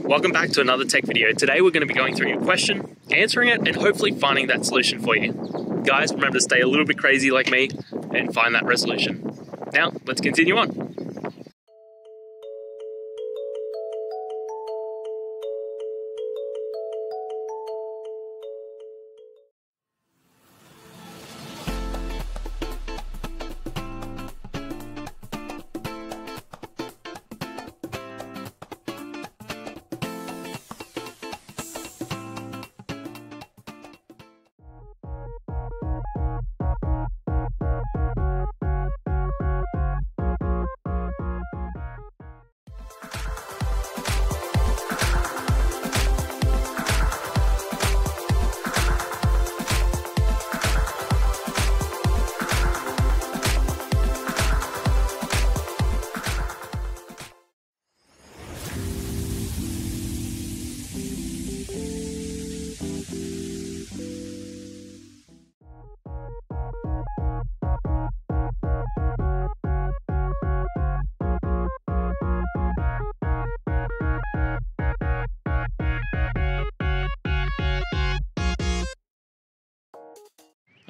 Welcome back to another tech video. Today we're going to be going through your question, answering it, and hopefully finding that solution for you. Guys, remember to stay a little bit crazy like me and find that resolution. Now, let's continue on.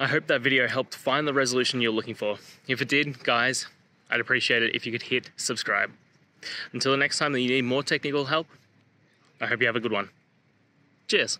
I hope that video helped find the resolution you're looking for. If it did, guys, I'd appreciate it if you could hit subscribe. Until the next time that you need more technical help, I hope you have a good one. Cheers.